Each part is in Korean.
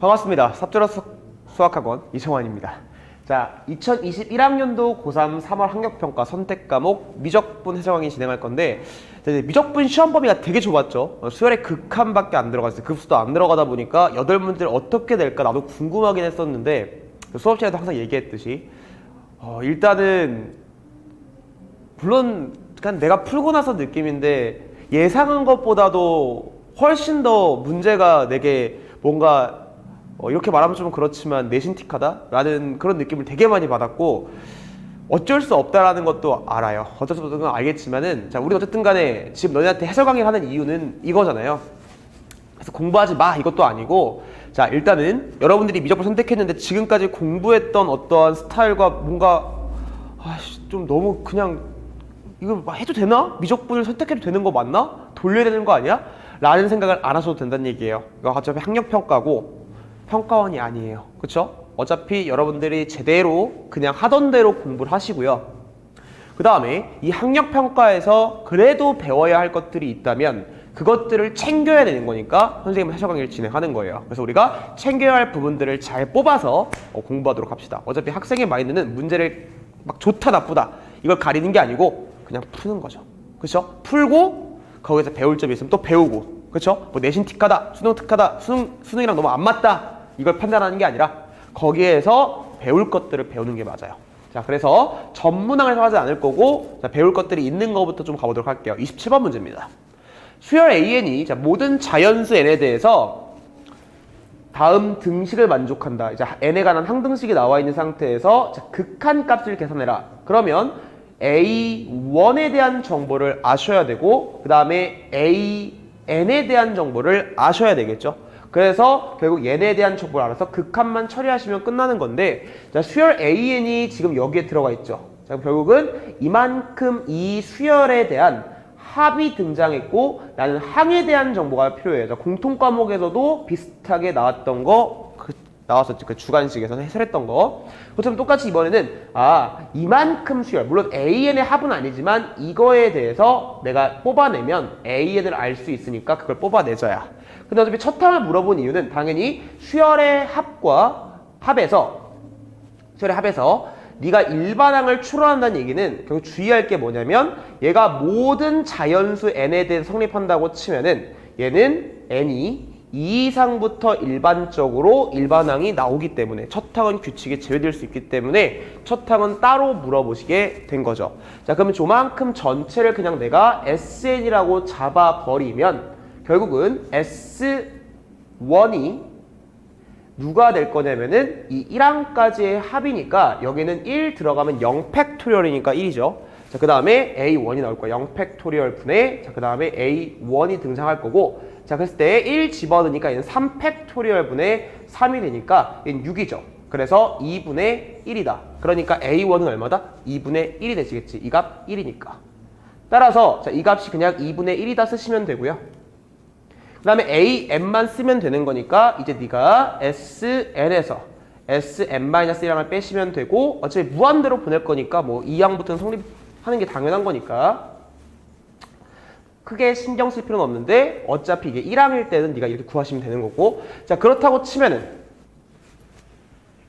반갑습니다. 삽조라 수학학원 이성환입니다. 자, 2021학년도 고3 3월 학력평가 선택과목 미적분 해설 강의 진행할 건데, 이제 미적분 시험 범위가 되게 좁았죠. 수열의 극한밖에 안 들어갔어요. 급수도 안 들어가다 보니까 8문제를 어떻게 낼까 나도 궁금하긴 했었는데, 수업 시간에도 항상 얘기했듯이 일단은 물론 그냥 내가 풀고 나서 느낌인데 예상한 것보다도 훨씬 더 문제가 내게 뭔가 이렇게 말하면 좀 그렇지만 내신틱하다? 라는 그런 느낌을 되게 많이 받았고, 어쩔 수 없다라는 것도 알아요. 어쩔 수 없다는 건 알겠지만은, 자, 우리 어쨌든 간에 지금 너네한테 해설 강의를 하는 이유는 이거잖아요. 그래서 공부하지 마 이것도 아니고, 자, 일단은 여러분들이 미적분 선택했는데 지금까지 공부했던 어떠한 스타일과 뭔가 좀 너무 그냥 이거 해도 되나? 미적분을 선택해도 되는 거 맞나? 돌려야 되는 거 아니야? 라는 생각을 안 하셔도 된다는 얘기예요. 이거 어차피 학력평가고 평가원이 아니에요. 그쵸? 어차피 여러분들이 제대로 그냥 하던 대로 공부를 하시고요. 그 다음에 이 학력평가에서 그래도 배워야 할 것들이 있다면 그것들을 챙겨야 되는 거니까 선생님 해설 강의를 진행하는 거예요. 그래서 우리가 챙겨야 할 부분들을 잘 뽑아서 공부하도록 합시다. 어차피 학생의 마인드는 문제를 막 좋다 나쁘다 이걸 가리는 게 아니고 그냥 푸는 거죠. 그쵸? 풀고 거기서 배울 점이 있으면 또 배우고, 그쵸? 뭐 내신 틱하다, 수능 틱하다, 수능이랑 너무 안 맞다 이걸 판단하는 게 아니라 거기에서 배울 것들을 배우는 게 맞아요. 자, 그래서 전문항을 하지 않을 거고, 자, 배울 것들이 있는 거부터 좀 가보도록 할게요. 27번 문제입니다. 수열 AN이 자, 모든 자연수 N에 대해서 다음 등식을 만족한다. 이제 N에 관한 항등식이 나와 있는 상태에서 자, 극한값을 계산해라. 그러면 A1에 대한 정보를 아셔야 되고, 그 다음에 AN에 대한 정보를 아셔야 되겠죠. 그래서 결국 얘네에 대한 정보를 알아서 극한만 처리하시면 끝나는 건데, 자, 수열 AN이 지금 여기에 들어가 있죠. 자, 결국은 이만큼 이 수열에 대한 합이 등장했고 나는 항에 대한 정보가 필요해요. 자, 공통 과목에서도 비슷하게 나왔던 거 나왔었지. 그 주관식에서 해설했던 거. 그렇다면 똑같이 이번에는 이만큼 수열, 물론 AN의 합은 아니지만 이거에 대해서 내가 뽑아내면 AN을 알 수 있으니까 그걸 뽑아내줘야. 근데 어차피 첫 항을 물어본 이유는 당연히 수열의 합에서 네가 일반항을 추론한다는 얘기는 결국 주의할 게 뭐냐면, 얘가 모든 자연수 n에 대해서 성립한다고 치면은 얘는 n이 2 이상부터 일반적으로 일반항이 나오기 때문에 첫 항은 규칙에 제외될 수 있기 때문에 첫 항은 따로 물어보시게 된 거죠. 자, 그러면 저만큼 전체를 그냥 내가 SN이라고 잡아버리면 결국은 S1이 누가 될 거냐면은 이 1항까지의 합이니까 여기는 1 들어가면 0팩토리얼이니까 1이죠. 자, 그 다음에 A1이 나올 거야. 0팩토리얼 분의, 자, 그 다음에 A1이 등장할 거고, 자, 그랬을 때 1 집어넣으니까 얘는 3팩토리얼 분의 3이 되니까 얘는 6이죠. 그래서 2분의 1이다. 그러니까 A1은 얼마다? 2분의 1이 되시겠지. 이 값 1이니까. 따라서 자, 이 값이 그냥 2분의 1이다 쓰시면 되고요. 그 다음에 AN만 쓰면 되는 거니까 이제 네가 SN에서 SN-1을 빼시면 되고, 어차피 무한대로 보낼 거니까 뭐 2항부터는 성립하는 게 당연한 거니까 크게 신경 쓸 필요는 없는데, 어차피 이게 1항일 때는 네가 이렇게 구하시면 되는 거고, 자, 그렇다고 치면은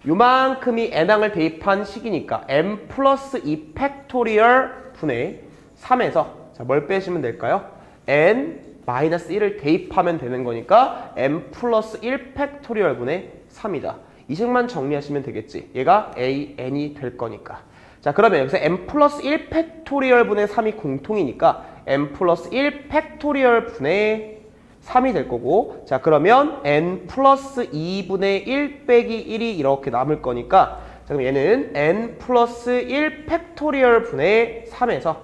요만큼이 n항을 대입한 식이니까 n 플러스 2 팩토리얼 분의 3에서 자, 뭘 빼시면 될까요? n 마이너스 1을 대입하면 되는 거니까 n 플러스 1 팩토리얼 분의 3이다. 이 식만 정리하시면 되겠지. 얘가 an이 될 거니까. 자, 그러면 여기서 n 플러스 1 팩토리얼 분의 3이 공통이니까 n 플러스 1 팩토리얼 분의 3이 될 거고, 자, 그러면 n 플러스 2분의 1 빼기 1이 이렇게 남을 거니까, 자, 그럼 얘는 n 플러스 1 팩토리얼 분의 3에서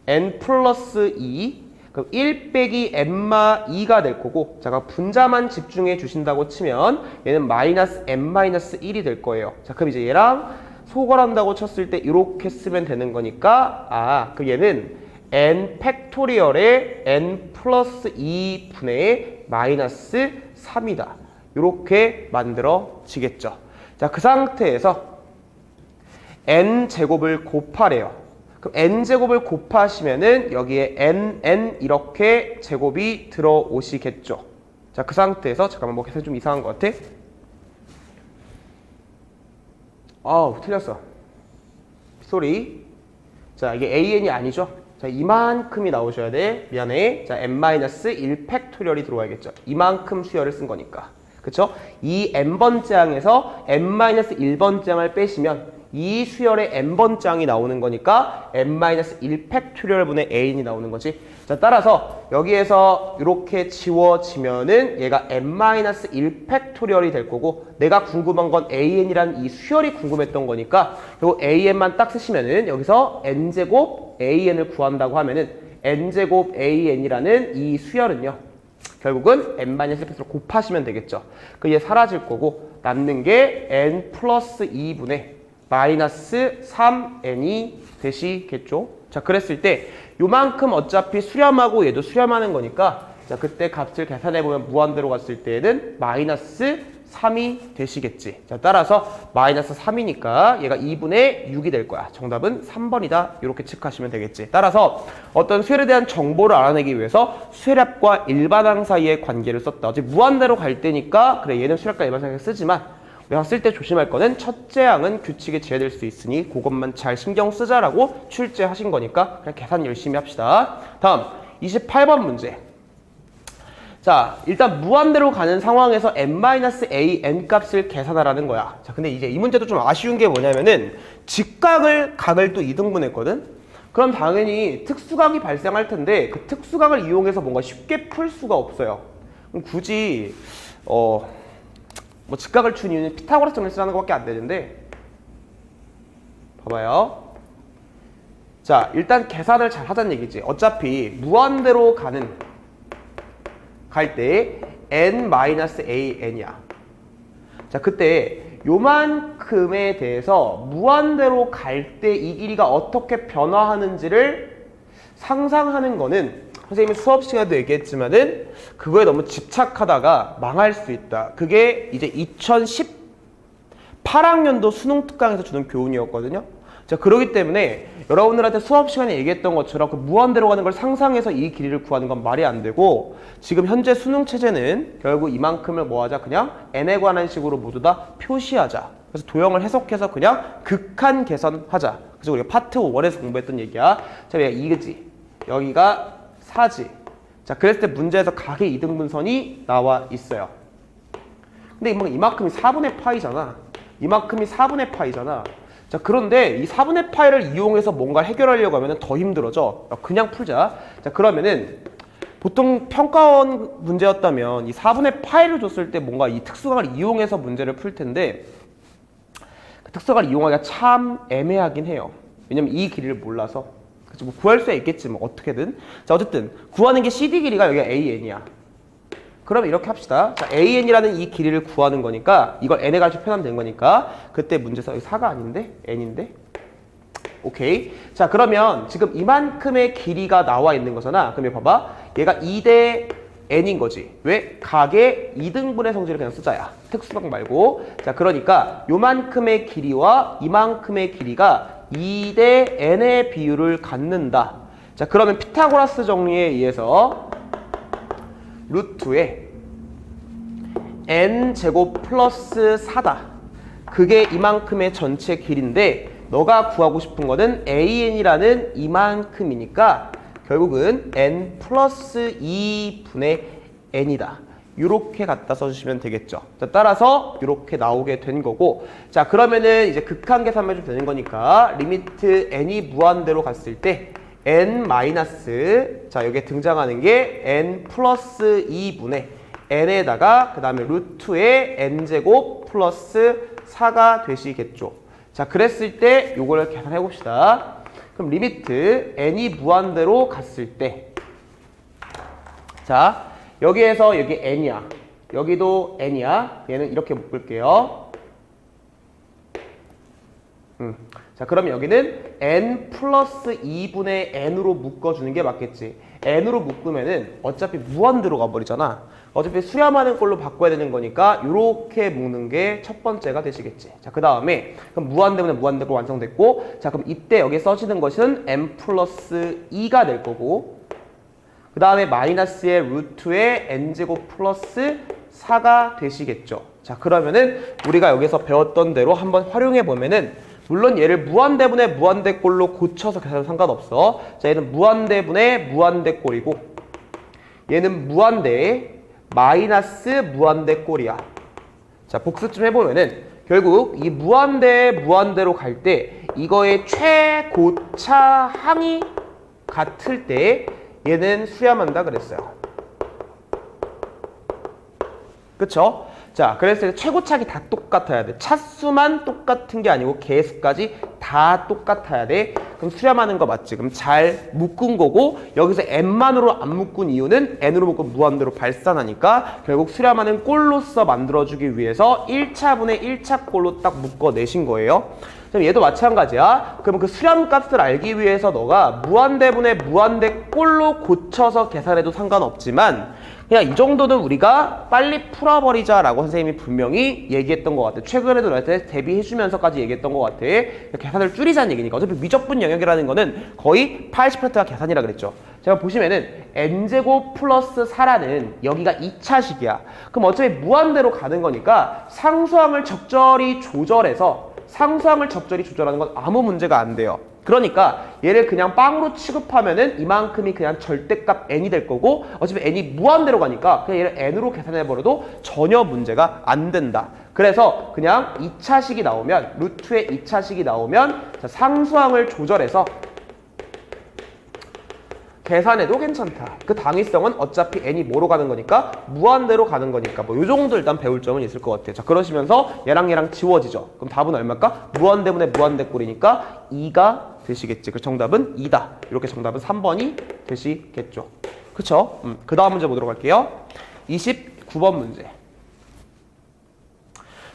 n 플러스 2, 그럼 1 빼기 n마 2가 될 거고, 자, 분자만 집중해 주신다고 치면 얘는 마이너스 n-1이 될 거예요. 자, 그럼 이제 얘랑 소거한다고 쳤을 때 이렇게 쓰면 되는 거니까, 그럼 얘는 n 팩토리얼의 n 플러스 2분의 마이너스 3이다. 이렇게 만들어지겠죠. 자, 그 상태에서 n 제곱을 곱하래요. 그럼 n제곱을 곱하시면은 여기에 n 이렇게 제곱이 들어오시겠죠. 자, 그 상태에서 잠깐만 뭐 계산 좀 이상한 것 같아. 틀렸어. 쏘리. 자, 이게 an이 아니죠. 자, 이만큼이 나오셔야 돼. 미안해. 자, n-1 팩토리얼이 들어와야겠죠. 이만큼 수열을 쓴 거니까. 그쵸? 이 n번째 항에서 n-1번째 항을 빼시면 이 수열의 n번째 항이 나오는 거니까 n-1 팩토리얼 분의 an이 나오는 거지. 자, 따라서 여기에서 이렇게 지워지면은 얘가 n-1 팩토리얼이 될 거고, 내가 궁금한 건 an이란 이 수열이 궁금했던 거니까 요 an만 딱 쓰시면은 여기서 n제곱 an을 구한다고 하면은 n제곱 an이라는 이 수열은요, 결국은 n-1 팩토리얼 곱하시면 되겠죠. 그게 사라질 거고 남는 게 n 플러스 2분의 마이너스 3n이 되시겠죠. 자, 그랬을 때 요만큼 어차피 수렴하고 얘도 수렴하는 거니까, 자, 그때 값을 계산해보면 무한대로 갔을 때에는 마이너스 3이 되시겠지. 자, 따라서 마이너스 3이니까 얘가 2분의 6이 될 거야. 정답은 3번이다. 이렇게 체크하시면 되겠지. 따라서 어떤 수열에 대한 정보를 알아내기 위해서 수열합과 일반항 사이의 관계를 썼다. 어차피 무한대로 갈 때니까 그래, 얘는 수열합과 일반항을 쓰지만 내가 쓸 때 조심할 거는 첫째 항은 규칙에 제외될 수 있으니 그것만 잘 신경 쓰자라고 출제하신 거니까 그냥 계산 열심히 합시다. 다음 28번 문제. 자, 일단 무한대로 가는 상황에서 n-a n 값을 계산하라는 거야. 자, 근데 이제 이 문제도 좀 아쉬운 게 뭐냐면은 각을 또 2등분했거든. 그럼 당연히 특수각이 발생할 텐데 그 특수각을 이용해서 뭔가 쉽게 풀 수가 없어요. 그럼 굳이 뭐 직각을 준 이유는 피타고라스 정리를 쓰라는 것밖에 안 되는데, 봐봐요. 자, 일단 계산을 잘 하자는 얘기지. 어차피 무한대로 갈 때 n-an이야. 자, 그때 요만큼에 대해서 무한대로 갈 때 이 길이가 어떻게 변화하는지를 상상하는 거는 선생님이 수업 시간에도 얘기했지만은 그거에 너무 집착하다가 망할 수 있다. 그게 이제 2018학년도 수능 특강에서 주는 교훈이었거든요. 자, 그렇기 때문에 여러분들한테 수업 시간에 얘기했던 것처럼 그 무한대로 가는 걸 상상해서 이 길이를 구하는 건 말이 안 되고, 지금 현재 수능 체제는 결국 이만큼을 뭐 하자? 그냥 n에 관한 식으로 모두 다 표시하자. 그래서 도형을 해석해서 그냥 극한 계산하자. 그래서 우리가 파트 1에서 공부했던 얘기야. 자, 여기가 2지. 여기가 4지. 자, 그랬을 때 문제에서 각의 2등분선이 나와 있어요. 근데 이만큼이 4분의 파이잖아. 이만큼이 4분의 파이잖아. 자, 그런데 이 4분의 파이를 이용해서 뭔가 해결하려고 하면 더 힘들어져. 그냥 풀자. 자, 그러면은 보통 평가원 문제였다면 이 4분의 파이를 줬을 때 뭔가 이 특수각을 이용해서 문제를 풀 텐데 그 특수각을 이용하기가 참 애매하긴 해요. 왜냐면 이 길이를 몰라서. 그치, 뭐 구할 수야 있겠지, 뭐 어떻게든. 자, 어쨌든 구하는 게 CD 길이가 여기가 AN이야. 그럼 이렇게 합시다. 자, AN이라는 이 길이를 구하는 거니까 이걸 n에 가지고 표현하면 되는 거니까 그때 문제에서 여기 4가 아닌데? n인데? 오케이. 자, 그러면 지금 이만큼의 길이가 나와 있는 거잖아. 그럼 여기 봐봐. 얘가 2대 n인 거지. 왜? 각의 2등분의 성질을 그냥 쓰자야. 특수각 말고. 자, 그러니까 요만큼의 길이와 이만큼의 길이가 2대 n의 비율을 갖는다. 자, 그러면 피타고라스 정리에 의해서 루트에 n제곱 플러스 4다. 그게 이만큼의 전체 길인데 너가 구하고 싶은 거는 an이라는 이만큼이니까 결국은 n 플러스 2분의 n이다. 이렇게 갖다 써주시면 되겠죠. 자, 따라서 이렇게 나오게 된 거고, 자, 그러면은 이제 극한 계산만 해주면 되는 거니까 리미트 n이 무한대로 갔을 때 n 마이너스, 자, 여기에 등장하는 게 n 플러스 2분의 n에다가 그 다음에 루트에 n제곱 플러스 4가 되시겠죠. 자, 그랬을 때 요거를 계산해 봅시다. 그럼 리미트 n이 무한대로 갔을 때, 자, 여기에서 여기 n이야. 여기도 n이야. 얘는 이렇게 묶을게요. 자, 그럼 여기는 n 플러스 2분의 n으로 묶어주는 게 맞겠지. n으로 묶으면은 어차피 무한대로 가버리잖아. 어차피 수렴하는 걸로 바꿔야 되는 거니까 이렇게 묶는 게 첫 번째가 되시겠지. 자, 그 다음에 그럼 무한대분의 무한대로 완성됐고, 자, 그럼 이때 여기에 써지는 것은 n 플러스 2가 될 거고, 그 다음에 마이너스의 루트의 n제곱 플러스 4가 되시겠죠. 자, 그러면은 우리가 여기서 배웠던 대로 한번 활용해 보면은, 물론 얘를 무한대분의 무한대꼴로 고쳐서 계산해도 상관없어. 자, 얘는 무한대분의 무한대꼴이고 얘는 무한대 마이너스 무한대꼴이야. 자, 복습 좀 해보면은 결국 이 무한대 무한대로 갈 때 이거의 최고차 항이 같을 때 얘는 수렴한다 그랬어요. 그쵸? 자, 그래서 최고차기 다 똑같아야 돼. 차수만 똑같은 게 아니고 개수까지 다 똑같아야 돼. 그럼 수렴하는 거 맞지? 그럼 잘 묶은 거고, 여기서 n만으로 안 묶은 이유는 n으로 묶으면 무한대로 발산하니까 결국 수렴하는 꼴로서 만들어주기 위해서 1차분의 1차 꼴로 딱 묶어내신 거예요. 그럼 얘도 마찬가지야. 그럼 그 수렴 값을 알기 위해서 너가 무한대분의 무한대 꼴로 고쳐서 계산해도 상관없지만 그냥 이 정도는 우리가 빨리 풀어버리자라고 선생님이 분명히 얘기했던 것 같아. 최근에도 너한테 대비해주면서까지 얘기했던 것 같아. 계산을 줄이자는 얘기니까. 어차피 미적분 영역이라는 거는 거의 80%가 계산이라 그랬죠. 제가 보시면은 n제곱 플러스 4라는 여기가 2차식이야. 그럼 어차피 무한대로 가는 거니까 상수항을 적절히 조절해서 상수항을 적절히 조절하는 건 아무 문제가 안 돼요. 그러니까 얘를 그냥 빵으로 취급하면은 이만큼이 그냥 절대값 n이 될 거고, 어차피 n이 무한대로 가니까 그냥 얘를 n으로 계산해버려도 전혀 문제가 안 된다. 그래서 그냥 2차식이 나오면, 루트의 2차식이 나오면 자, 상수항을 조절해서 계산해도 괜찮다. 그 당위성은 어차피 n이 뭐로 가는 거니까 무한대로 가는 거니까 뭐 요 정도 일단 배울 점은 있을 것 같아요. 자, 그러시면서 얘랑 지워지죠. 그럼 답은 얼마일까? 무한대분의 무한대꼴이니까 2가 되시겠지. 그 정답은 2다. 이렇게 정답은 3번이 되시겠죠. 그쵸? 그 다음 문제 보도록 할게요. 29번 문제.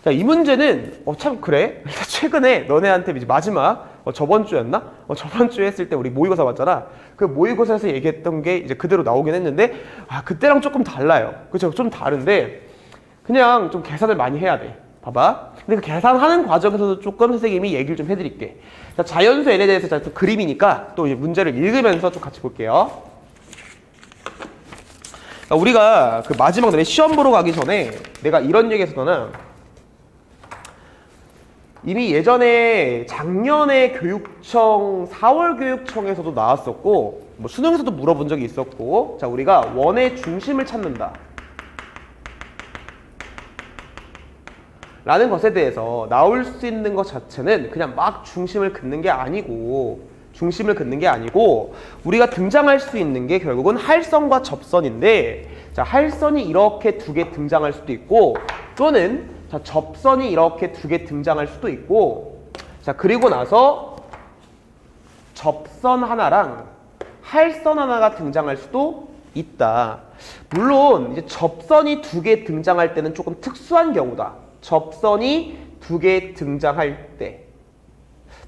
자, 이 문제는 참 그래. 최근에 너네한테 이제 마지막 저번 주였나? 저번 주에 했을 때 우리 모의고사 봤잖아. 그 모의고사에서 얘기했던 게 이제 그대로 나오긴 했는데 그때랑 조금 달라요. 그쵸? 좀 다른데 그냥 좀 계산을 많이 해야 돼. 봐봐. 근데 그 계산하는 과정에서도 조금 선생님이 얘기를 좀 해드릴게. 자, 자연수 n에 대해서 또 그림이니까 또 이제 문제를 읽으면서 좀 같이 볼게요. 우리가 그 마지막 내 시험 보러 가기 전에 내가 이런 얘기 했었잖아. 이미 예전에 작년에 교육청 4월 교육청에서도 나왔었고 뭐 수능에서도 물어본 적이 있었고, 자, 우리가 원의 중심을 찾는다 라는 것에 대해서 나올 수 있는 것 자체는 그냥 막 중심을 긋는 게 아니고 우리가 등장할 수 있는 게 결국은 할선과 접선인데, 자, 할선이 이렇게 두 개 등장할 수도 있고 또는 자, 접선이 이렇게 두 개 등장할 수도 있고, 자, 그리고 나서 접선 하나랑 할선 하나가 등장할 수도 있다. 물론 이제 접선이 두 개 등장할 때는 조금 특수한 경우다. 접선이 두 개 등장할 때.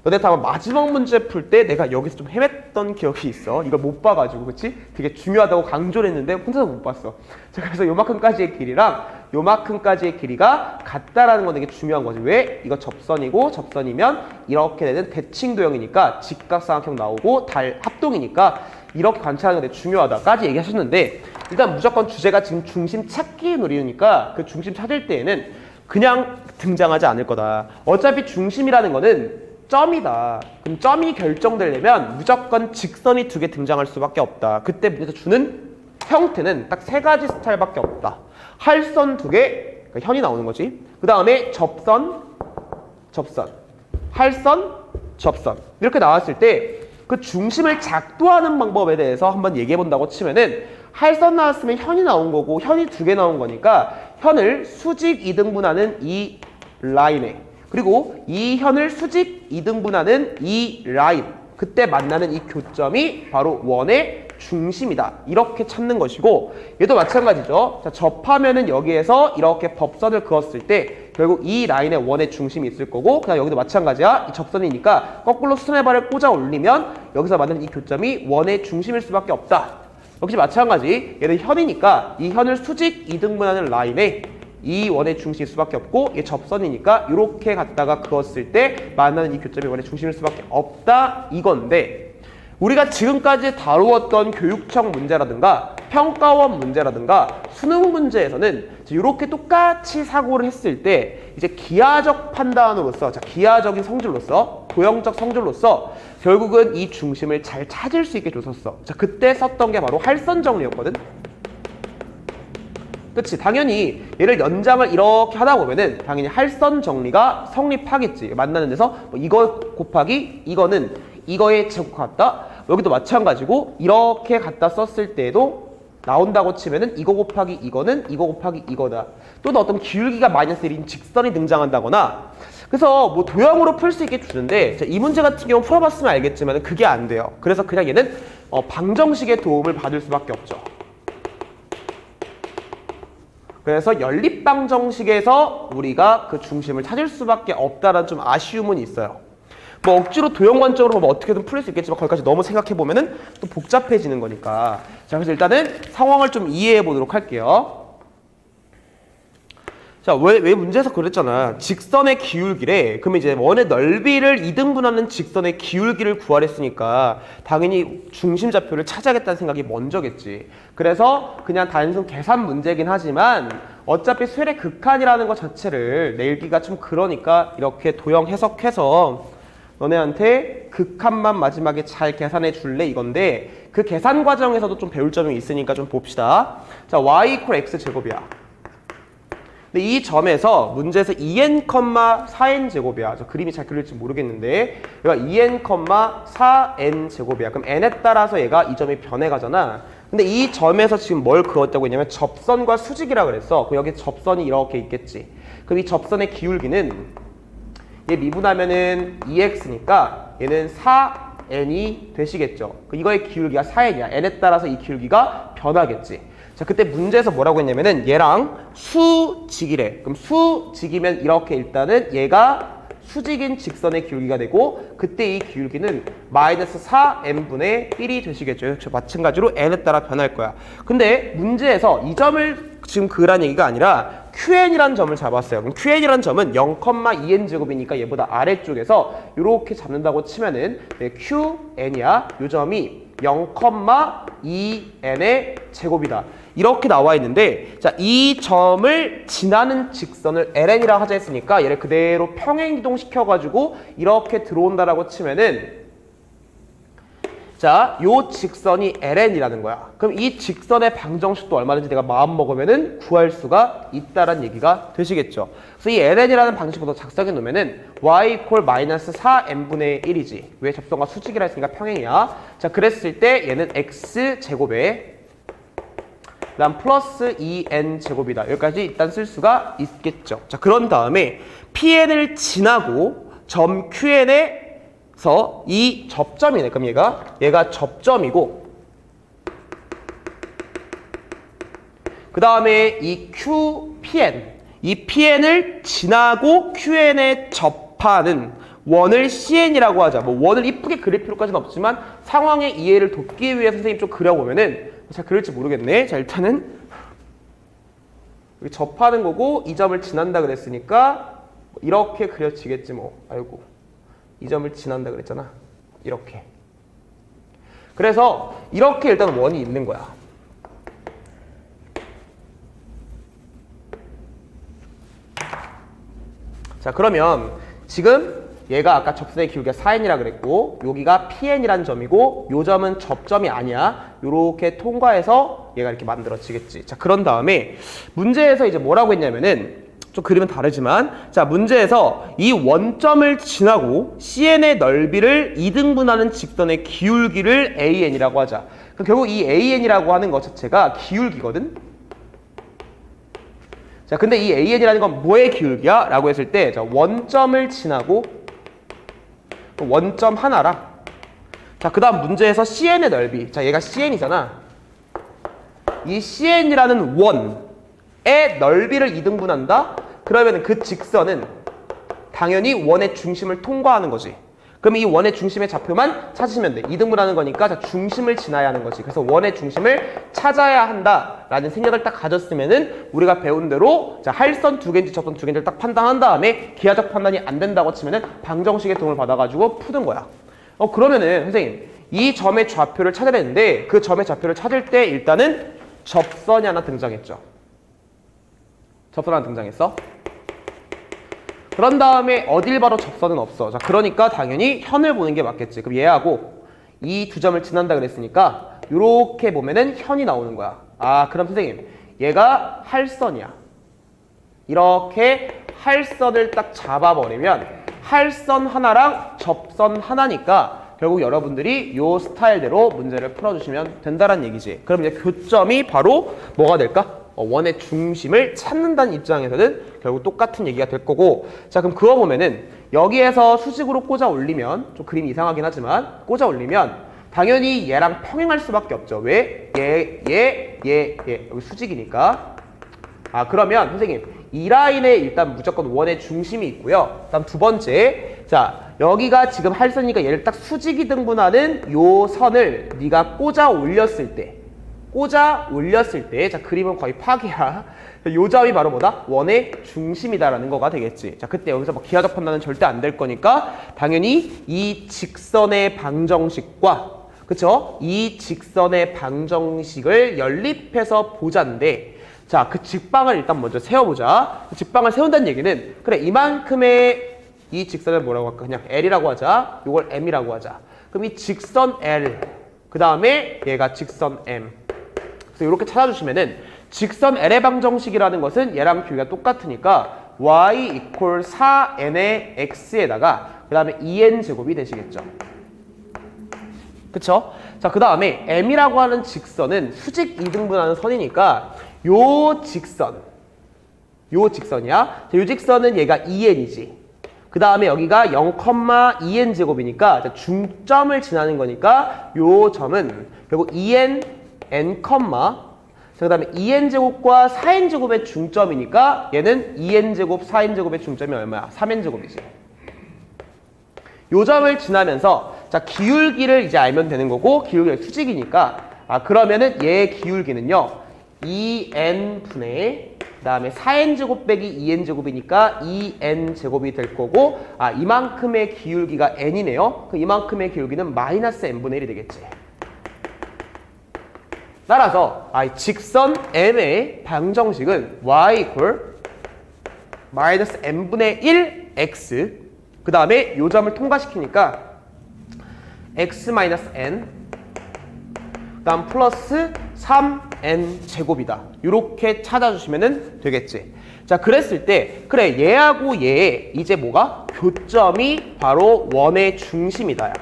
너네 다 마지막 문제 풀 때 내가 여기서 좀 헤맸던 기억이 있어. 이걸 못 봐가지고, 그치? 되게 중요하다고 강조를 했는데 혼자서 못 봤어. 자, 그래서 요만큼까지의 길이랑 요만큼까지의 길이가 같다라는 건 되게 중요한 거지. 왜? 이거 접선이고 접선이면 이렇게 되는 대칭도형이니까 직각삼각형 나오고 달 합동이니까 이렇게 관찰하는 게 되게 중요하다까지 얘기하셨는데, 일단 무조건 주제가 지금 중심 찾기에 노리니까 그 중심 찾을 때에는 그냥 등장하지 않을 거다. 어차피 중심이라는 거는 점이다. 그럼 점이 결정되려면 무조건 직선이 두 개 등장할 수밖에 없다. 그때 문제에서 주는 형태는 딱 세 가지 스타일밖에 없다. 할선 두 개, 그러니까 현이 나오는 거지. 그 다음에 접선, 할선, 접선. 이렇게 나왔을 때 그 중심을 작도하는 방법에 대해서 한번 얘기해 본다고 치면은, 할선 나왔으면 현이 나온 거고 현이 두 개 나온 거니까 현을 수직 2등분하는 이 라인에, 그리고 이 현을 수직 2등분하는 이 라인, 그때 만나는 이 교점이 바로 원의 중심이다. 이렇게 찾는 것이고, 얘도 마찬가지죠. 자, 접하면은 여기에서 이렇게 법선을 그었을 때 결국 이 라인에 원의 중심이 있을 거고, 그다음 여기도 마찬가지야. 이 접선이니까 거꾸로 수선의 발을 꽂아 올리면 여기서 만나는 이 교점이 원의 중심일 수밖에 없다. 역시 마찬가지. 얘는 현이니까 이 현을 수직 2등분하는 라인에 이 원의 중심일 수밖에 없고, 얘 접선이니까 이렇게 갖다가 그었을 때 만나는 이 교점이 원의 중심일 수밖에 없다 이건데, 우리가 지금까지 다루었던 교육청 문제라든가 평가원 문제라든가 수능 문제에서는 이렇게 똑같이 사고를 했을 때 이제 기하적 판단으로서, 자, 기하적인 성질로서, 도형적 성질로서 결국은 이 중심을 잘 찾을 수 있게 줬었어. 자, 그때 썼던 게 바로 할선 정리였거든. 그치? 당연히 얘를 연장을 이렇게 하다 보면은 당연히 할선 정리가 성립하겠지. 만나는 데서 뭐 이거 곱하기 이거는 이거의 제곱 같다. 여기도 마찬가지고 이렇게 갖다 썼을 때도 나온다고 치면은 이거 곱하기 이거는 이거 곱하기 이거다. 또는 어떤 기울기가 마이너스 1인 직선이 등장한다거나. 그래서 뭐 도형으로 풀 수 있게 주는데 이 문제 같은 경우 풀어봤으면 알겠지만 그게 안 돼요. 그래서 그냥 얘는 방정식의 도움을 받을 수밖에 없죠. 그래서 연립방정식에서 우리가 그 중심을 찾을 수밖에 없다라는 좀 아쉬움은 있어요. 뭐 억지로 도형 관점으로 보면 어떻게든 풀릴 수 있겠지만 거기까지 너무 생각해보면은 또 복잡해지는 거니까. 자, 그래서 일단은 상황을 좀 이해해 보도록 할게요. 자, 왜 문제에서 그랬잖아. 직선의 기울기래. 그러면 이제 원의 넓이를 2등분하는 직선의 기울기를 구하랬으니까 당연히 중심좌표를 찾아야겠다는 생각이 먼저겠지. 그래서 그냥 단순 계산 문제긴 하지만 어차피 수열의 극한이라는 것 자체를 내기가 좀 그러니까 이렇게 도형 해석해서 너네한테 극한만 마지막에 잘 계산해 줄래 이건데 그 계산 과정에서도 좀 배울 점이 있으니까 좀 봅시다. 자, y = x 제곱이야. 근데 이 점에서 문제에서 2n, 4n 제곱이야. 저 그림이 잘 그릴지 모르겠는데 얘가 2n, 4n 제곱이야. 그럼 n에 따라서 얘가 이 점이 변해가잖아. 근데 이 점에서 지금 뭘 그었다고 했냐면 접선과 수직이라 그랬어. 그럼 여기 접선이 이렇게 있겠지. 그럼 이 접선의 기울기는 얘 미분하면은 2x니까 얘는 4n이 되시겠죠. 이거의 기울기가 4n이야. n에 따라서 이 기울기가 변하겠지. 자, 그때 문제에서 뭐라고 했냐면은 얘랑 수직이래. 그럼 수직이면 이렇게 일단은 얘가 수직인 직선의 기울기가 되고 그때 이 기울기는 마이너스 4n분의 1이 되시겠죠. 마찬가지로 n에 따라 변할 거야. 근데 문제에서 이 점을 지금 그으란 얘기가 아니라 QN이라는 점을 잡았어요. 그럼 QN이라는 점은 0,2n 제곱이니까 얘보다 아래쪽에서 이렇게 잡는다고 치면은 QN이야. 이 점이 0,2n의 제곱이다. 이렇게 나와 있는데 자, 이 점을 지나는 직선을 LN이라고 하자 했으니까 얘를 그대로 평행이동 시켜가지고 이렇게 들어온다라고 치면은 자, 요 직선이 LN이라는 거야. 그럼 이 직선의 방정식도 얼마든지 내가 마음 먹으면은 구할 수가 있다라는 얘기가 되시겠죠. 그래서 이 LN이라는 방식부터 작성해 놓으면은 y = -4n분의 1이지. 왜 접선과 수직이라 했으니까 평행이야. 자, 그랬을 때 얘는 x 제곱에 그다음 플러스 2n 제곱이다. 여기까지 일단 쓸 수가 있겠죠. 자, 그런 다음에 pn을 지나고 점 qn에서 이 접점이네. 그럼 얘가 접점이고 그 다음에 이 qpn 이 pn을 지나고 qn에 접하는 원을 cn이라고 하자. 뭐 원을 이쁘게 그릴 필요까지는 없지만 상황의 이해를 돕기 위해 선생님 좀 그려보면은 잘 그릴지 모르겠네. 자, 일단은 여기 접하는 거고 이 점을 지난다 그랬으니까 이렇게 그려지겠지 뭐. 아이고, 이 점을 지난다 그랬잖아. 이렇게. 그래서 이렇게 일단 원이 있는 거야. 자, 그러면 지금 얘가 아까 접선의 기울기가 4n이라 그랬고 여기가 pn이라는 점이고 요 점은 접점이 아니야. 요렇게 통과해서 얘가 이렇게 만들어지겠지. 자, 그런 다음에 문제에서 이제 뭐라고 했냐면은 좀 그림은 다르지만 자, 문제에서 이 원점을 지나고 cn의 넓이를 2등분하는 직선의 기울기를 an이라고 하자. 그럼 결국 이 an이라고 하는 것 자체가 기울기거든. 자, 근데 이 an이라는 건 뭐의 기울기야? 라고 했을 때 자, 원점을 지나고 원점 하나랑 자, 그 다음 문제에서 cn의 넓이. 자, 얘가 cn이잖아. 이 cn이라는 원의 넓이를 2등분한다? 그러면 그 직선은 당연히 원의 중심을 통과하는 거지. 그럼 이 원의 중심의 좌표만 찾으시면 돼. 2등분하는 거니까 자, 중심을 지나야 하는 거지. 그래서 원의 중심을 찾아야 한다라는 생각을 딱 가졌으면은 우리가 배운 대로 자, 할선 두 개인지 접선 두 개인지를 딱 판단한 다음에 기하적 판단이 안 된다고 치면은 방정식의 도움을 받아가지고 푸는 거야. 그러면은 선생님 이 점의 좌표를 찾아야 되는데 그 점의 좌표를 찾을 때 일단은 접선이 하나 등장했죠. 접선 하나 등장했어. 그런 다음에 어딜 봐도 접선은 없어. 자, 그러니까 당연히 현을 보는 게 맞겠지. 그럼 얘하고 이 두 점을 지난다 그랬으니까 이렇게 보면은 현이 나오는 거야. 아, 그럼 선생님 얘가 할선이야. 이렇게 할선을 딱 잡아버리면 할선 하나랑 접선 하나니까 결국 여러분들이 요 스타일대로 문제를 풀어주시면 된다는 얘기지. 그럼 이제 교점이 바로 뭐가 될까? 원의 중심을 찾는다는 입장에서는 결국 똑같은 얘기가 될 거고, 자, 그럼 그거 보면은 여기에서 수직으로 꽂아 올리면 좀 그림이 이상하긴 하지만 꽂아 올리면 당연히 얘랑 평행할 수밖에 없죠. 왜? 여기 수직이니까. 아, 그러면 선생님 이 라인에 일단 무조건 원의 중심이 있고요. 다음 두 번째, 자, 여기가 지금 할선이니까 얘를 딱 수직이 등분하는 요 선을 네가 꽂아 올렸을 때, 자, 그림은 거의 파괴야. 요 점이 바로 뭐다? 원의 중심이다라는 거가 되겠지. 자, 그때 여기서 뭐 기하적 판단은 절대 안 될 거니까 당연히 이 직선의 방정식과, 그쵸? 이 직선의 방정식을 연립해서 보자인데, 자, 그 직방을 일단 먼저 세워보자. 그 직방을 세운다는 얘기는, 그래, 이만큼의 이 직선을 뭐라고 할까? 그냥 L이라고 하자. 요걸 M이라고 하자. 그럼 이 직선 L, 그 다음에 얘가 직선 M. 그래서 이렇게 찾아주시면은 직선 L의 방정식이라는 것은 얘랑 길이가 똑같으니까 y 이퀄 4n의 x에다가 그 다음에 2n 제곱이 되시겠죠. 그쵸? 자, 그 다음에 M이라고 하는 직선은 수직 이등분하는 선이니까 요 직선이야. 요 직선은 얘가 2n이지. 그 다음에 여기가 0,2n 제곱이니까 중점을 지나는 거니까 요 점은 결국 2n, n, 그 다음에 2n 제곱과 4n 제곱의 중점이니까 얘는 2n 제곱, 4n 제곱의 중점이 얼마야? 3n 제곱이지. 요 점을 지나면서 자, 기울기를 이제 알면 되는 거고, 기울기가 수직이니까, 아, 그러면은 얘의 기울기는요 2n 분의 그 다음에 4n 제곱 빼기 2n 제곱이니까 2n 제곱이 될 거고, 아, 이만큼의 기울기가 n이네요. 그 이만큼의 기울기는 마이너스 n분의 1이 되겠지. 따라서 직선 m의 방정식은 y 이퀄 마이너스 n분의 1 x, 그 다음에 요 점을 통과시키니까 x 마이너스 n, 그 다음 플러스 3n 제곱이다. 이렇게 찾아주시면 되겠지. 자, 그랬을 때 그래, 얘하고 얘 이제 뭐가? 교점이 바로 원의 중심이다.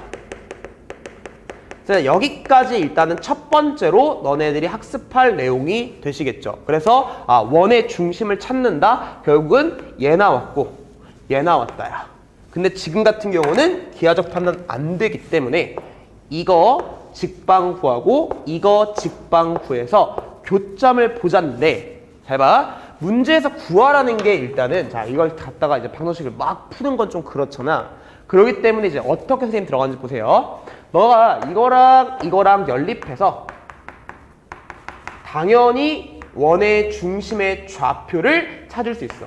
자, 여기까지 일단은 첫 번째로 너네들이 학습할 내용이 되시겠죠. 그래서 원의 중심을 찾는다. 결국은 얘 나왔고 얘 나왔다야. 근데 지금 같은 경우는 기하적 판단 안 되기 때문에 이거 직방 구하고 이거 직방 구해서 교점을 보자인데, 잘 봐. 문제에서 구하라는 게 일단은, 자, 이걸 갖다가 이제 방정식을 막 푸는 건 좀 그렇잖아. 그렇기 때문에 이제 어떻게 선생님 들어가는지 보세요. 너가 이거랑 연립해서 당연히 원의 중심의 좌표를 찾을 수 있어.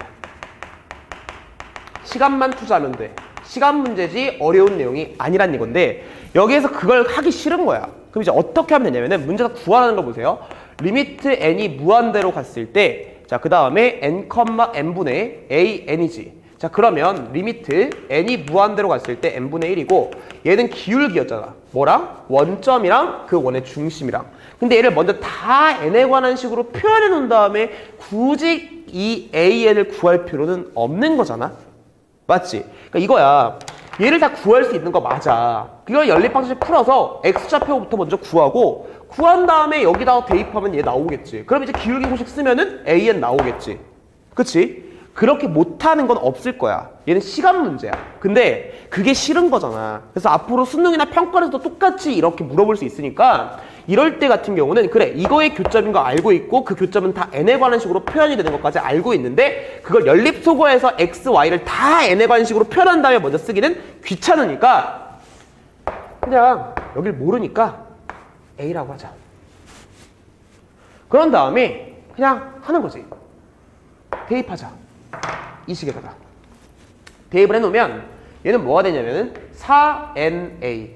시간만 투자하면 돼. 시간 문제지 어려운 내용이 아니란 이건데, 여기에서 그걸 하기 싫은 거야. 그럼 이제 어떻게 하면 되냐면은 문제에서 구하라는 거 보세요. 리미트 n이 무한대로 갔을 때, 자, 그 다음에 n, n분의 an이지. 자, 그러면 리미트 n이 무한대로 갔을 때 n분의 1이고 얘는 기울기였잖아. 뭐랑? 원점이랑 그 원의 중심이랑. 근데 얘를 먼저 다 n에 관한 식으로 표현해 놓은 다음에 굳이 이 an을 구할 필요는 없는 거잖아. 맞지? 그러니까 이거야. 얘를 다 구할 수 있는 거 맞아. 이걸 연립방정식 풀어서 x좌표부터 먼저 구하고, 구한 다음에 여기다가 대입하면 얘 나오겠지. 그럼 이제 기울기 공식 쓰면은 an 나오겠지. 그치? 그렇게 못하는 건 없을 거야. 얘는 시간 문제야. 근데 그게 싫은 거잖아. 그래서 앞으로 수능이나 평가에서도 똑같이 이렇게 물어볼 수 있으니까 이럴 때 같은 경우는 그래, 이거의 교점인 거 알고 있고 그 교점은 다 n에 관한 식으로 표현이 되는 것까지 알고 있는데 그걸 연립소거해서 x, y를 다 n에 관한 식으로 표현한 다음에 먼저 쓰기는 귀찮으니까 그냥 여길 모르니까 a라고 하자. 그런 다음에 그냥 하는 거지. 대입하자. 이 식에다가 대입을 해놓으면 얘는 뭐가 되냐면은 4na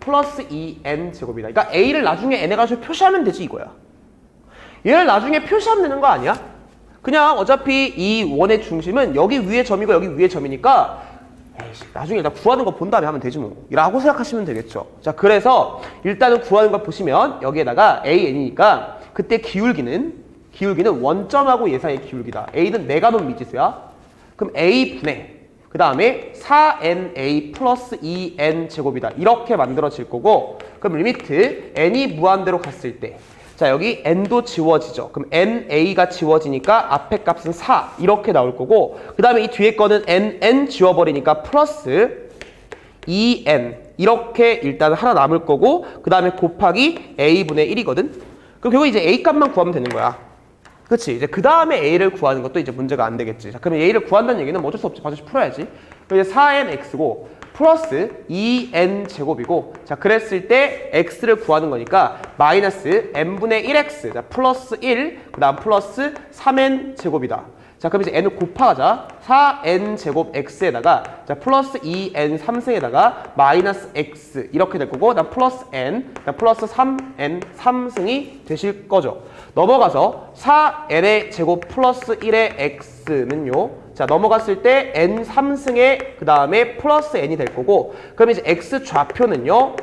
플러스 2n 제곱이다. 그러니까 a를 나중에 n에 가지고 표시하면 되지 이거야. 얘를 나중에 표시하면 되는 거 아니야? 그냥 어차피 이 원의 중심은 여기 위에 점이고 여기 위에 점이니까 에이씨, 나중에 일단 구하는 거 본 다음에 하면 되지 뭐 라고 생각하시면 되겠죠. 자, 그래서 일단은 구하는 걸 보시면 여기에다가 an이니까 그때 기울기는 원점하고 예상의 기울기다. a는 내가 놓은 미지수야. 그럼 a분의 그 다음에 4na 플러스 2n 제곱이다. 이렇게 만들어질 거고, 그럼 리미트 n이 무한대로 갔을 때, 자 여기 n도 지워지죠. 그럼 na가 지워지니까 앞에 값은 4 이렇게 나올 거고, 그 다음에 이 뒤에 거는 nn 지워버리니까 플러스 2n 이렇게 일단 하나 남을 거고, 그 다음에 곱하기 a분의 1이거든. 그럼 결국 이제 a 값만 구하면 되는 거야. 그치? 이제 그 다음에 a를 구하는 것도 이제 문제가 안 되겠지. 자, 그러면 a를 구한다는 얘기는 뭐 어쩔 수 없지. 반드시 풀어야지. 그럼 이제 4nx고 플러스 2n 제곱이고, 자 그랬을 때 x를 구하는 거니까 마이너스 n분의 1x, 자 플러스 1, 그 다음 플러스 3n 제곱이다. 자 그럼 이제 n을 곱하자. 4n 제곱 x에다가 자 플러스 2n 3승에다가 마이너스 x 이렇게 될 거고, 그다음 플러스 n, 그다음 플러스 3n 3승이 되실 거죠. 넘어가서 4n의 제곱 플러스 1의 x는요. 자 넘어갔을 때 n 3승에 그 다음에 플러스 n이 될 거고, 그럼 이제 x 좌표는요.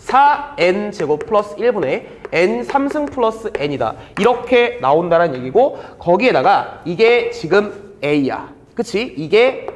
4n 제곱 플러스 1분의 n 3승 플러스 n이다. 이렇게 나온다는 얘기고, 거기에다가 이게 지금 a야. 그치? 이게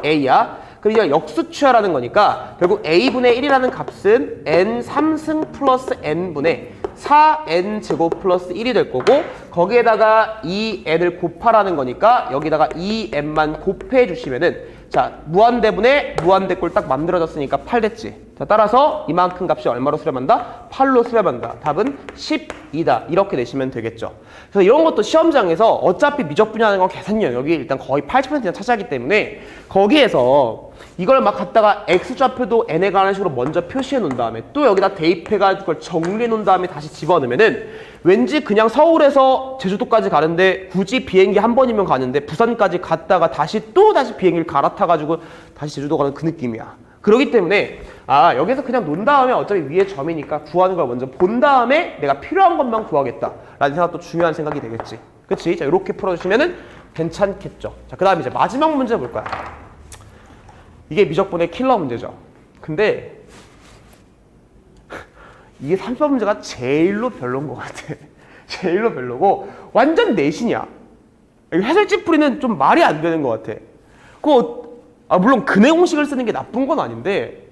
a야. 그럼 이제 역수치하라는 거니까 결국 a분의 1이라는 값은 n 3승 플러스 n분의 4n 제곱 플러스 1이 될 거고, 거기에다가 2n을 곱하라는 거니까 여기다가 2n만 곱해 주시면은, 자 무한대분의 무한대꼴 딱 만들어졌으니까 8 됐지. 자 따라서 이만큼 값이 얼마로 수렴한다? 8로 수렴한다. 답은 12다. 이렇게 내시면 되겠죠. 그래서 이런 것도 시험장에서 어차피 미적 분야하는 건 계산 영역이 일단 거의 80% 이상 차지하기 때문에, 거기에서 이걸 막 갖다가 x좌표도 n에 관한 식으로 먼저 표시해 놓은 다음에 또 여기다 대입해가지고 그걸 정리해 놓은 다음에 다시 집어넣으면은 왠지 그냥 서울에서 제주도까지 가는데 굳이 비행기 한 번이면 가는데 부산까지 갔다가 다시 비행기를 갈아타가지고 다시 제주도 가는 그 느낌이야. 그렇기 때문에 여기서 그냥 논 다음에 어차피 위에 점이니까 구하는 걸 먼저 본 다음에 내가 필요한 것만 구하겠다 라는 생각도 중요한 생각이 되겠지. 그치? 자 이렇게 풀어주시면은 괜찮겠죠. 자 그 다음에 이제 마지막 문제 볼 거야. 이게 미적분의 킬러 문제죠. 근데 이게 3번 문제가 제일로 별로인 것 같아. 제일로 별로고 완전 내신이야. 해설집풀이는 좀 말이 안 되는 것 같아. 물론 근해 공식을 쓰는 게 나쁜 건 아닌데,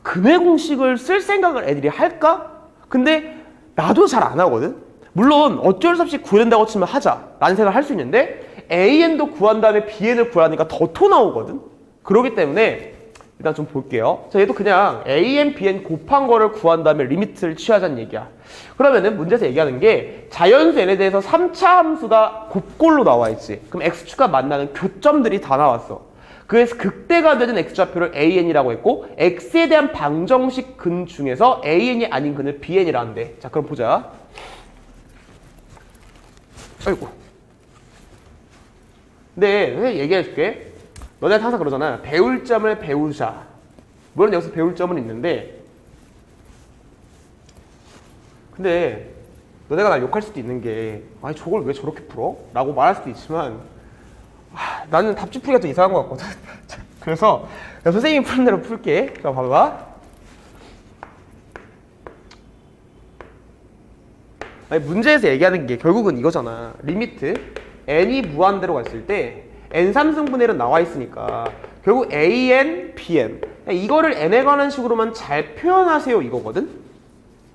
근해 공식을 쓸 생각을 애들이 할까? 근데 나도 잘 안 하거든. 물론 어쩔 수 없이 구해낸다고 치면 하자 라는 생각을 할 수 있는데, AN도 구한 다음에 BN을 구하니까 더 토 나오거든. 그렇기 때문에 일단 좀 볼게요. 자, 얘도 그냥 AN, BN 곱한 거를 구한 다음에 리미트를 취하자는 얘기야. 그러면은 문제에서 얘기하는 게 자연수 n에 대해서 3차 함수가 곱골로 나와 있지. 그럼 x축과 만나는 교점들이 다 나왔어. 그래서 극대가 되는 x좌표를 AN이라고 했고, x에 대한 방정식 근 중에서 AN이 아닌 근을 BN이라 한대. 자, 그럼 보자. 아이고. 근데 얘기해 줄게. 너네한테 항상 그러잖아. 배울 점을 배우자. 물론 여기서 배울 점은 있는데, 근데 너네가 날 욕할 수도 있는 게 아니 저걸 왜 저렇게 풀어? 라고 말할 수도 있지만 나는 답지풀이가 좀 이상한 것 같거든. 그래서 선생님이 푸는 대로 풀게. 자 봐봐. 아니, 문제에서 얘기하는 게 결국은 이거잖아. 리미트 n이 무한대로 갔을 때 n 3승분의 1은 나와 있으니까 결국 an, bn 이거를 n에 관한 식으로만 잘 표현하세요 이거거든.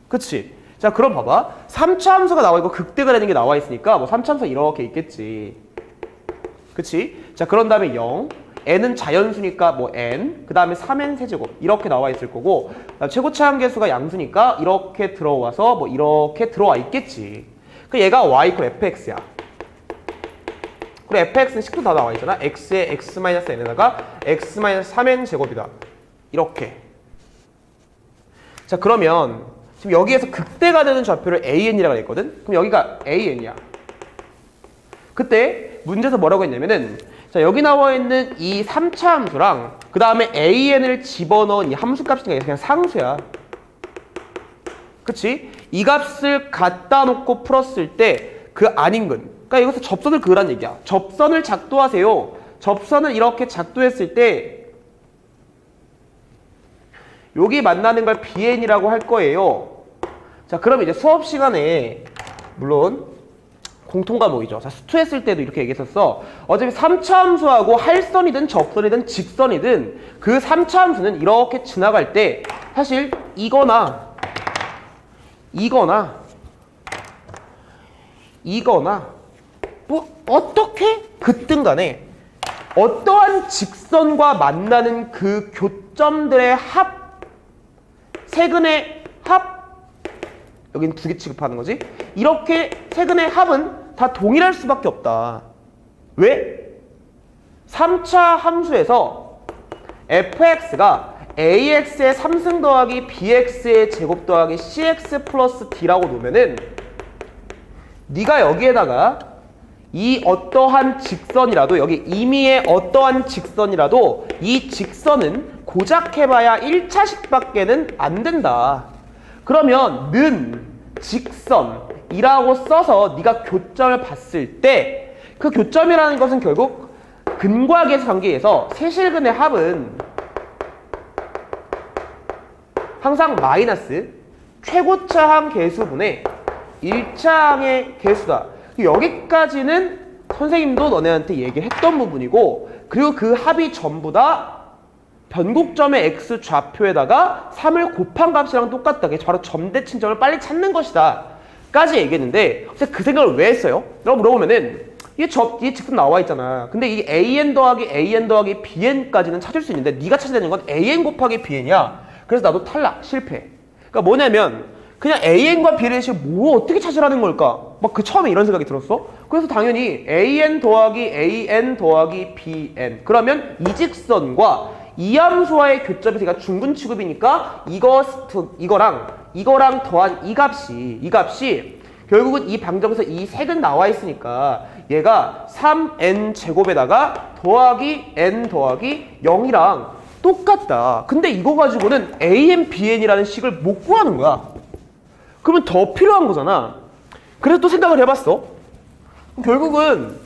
그치? 자 그럼 봐봐. 3차 함수가 나와 있고 극대가 되는 게 나와 있으니까 뭐 3차 함수가 이렇게 있겠지. 그치? 자 그런 다음에 0, n은 자연수니까 뭐 n, 그 다음에 3n 세제곱 이렇게 나와 있을 거고, 최고차 함계수가 양수니까 이렇게 들어와서 뭐 이렇게 들어와 있겠지. 그 얘가 y = fx야. 그리고 fx는 식도 다 나와 있잖아. x에 x-n에다가 x-3n 제곱이다. 이렇게. 자 그러면 지금 여기에서 극대가 되는 좌표를 an이라고 했거든. 그럼 여기가 an이야. 그때 문제에서 뭐라고 했냐면은 자, 여기 나와 있는 이 3차 함수랑 그 다음에 an을 집어넣은 이 함수 값이 그냥 상수야. 그치? 이 값을 갖다 놓고 풀었을 때 그 안인근. 그러니까 이것을 접선을 그으란 얘기야. 접선을 작도하세요. 접선을 이렇게 작도했을 때 여기 만나는 걸 BN이라고 할 거예요. 자, 그럼 이제 수업 시간에 물론 공통 과목이죠. 자, 수투했을 때도 이렇게 얘기했었어. 어차피 3차 함수하고 할선이든 접선이든 직선이든 그 3차 함수는 이렇게 지나갈 때 사실 이거나 뭐 어떻게 그뜬 간에 어떠한 직선과 만나는 그 교점들의 합, 세근의 합, 여긴 두 개 취급하는 거지. 이렇게 세근의 합은 다 동일할 수밖에 없다. 왜? 3차 함수에서 fx가 ax의 3승 더하기 bx의 제곱 더하기 cx 플러스 d라고 놓으면은 네가 여기에다가 이 어떠한 직선이라도 여기 임의의 어떠한 직선이라도 이 직선은 고작 해봐야 1차식밖에는 안 된다. 그러면 는 직선이라고 써서 네가 교점을 봤을 때 그 교점이라는 것은 결국 근과 계수 관계에서 세실근의 합은 항상 마이너스 최고차항 계수분의 1차항의 계수다. 여기까지는 선생님도 너네한테 얘기했던 부분이고, 그리고 그 합이 전부 다 변곡점의 x 좌표에다가 3을 곱한 값이랑 똑같다. 그게 바로 점대칭점을 빨리 찾는 것이다 까지 얘기했는데, 그 생각을 왜 했어요? 라고 물어보면은 이게 직선 나와 있잖아. 근데 이 an 더하기 bn까지는 찾을 수 있는데 네가 찾아야 되는 건 an 곱하기 bn이야. 그래서 나도 탈락, 실패. 그러니까 뭐냐면 그냥 an과 b를 뭐 어떻게 찾으라는 걸까? 막 그 처음에 이런 생각이 들었어. 그래서 당연히 an 더하기 bn. 그러면 이 직선과 이 함수와의 교점이 제가 중근 취급이니까 이거랑 더한 이 값이 결국은 이 방정에서 이 색은 나와 있으니까 얘가 3n 제곱에다가 더하기 n 더하기 0이랑 똑같다. 근데 이거 가지고는 an, bn이라는 식을 못 구하는 거야. 그러면 더 필요한 거잖아. 그래서 또 생각을 해봤어. 결국은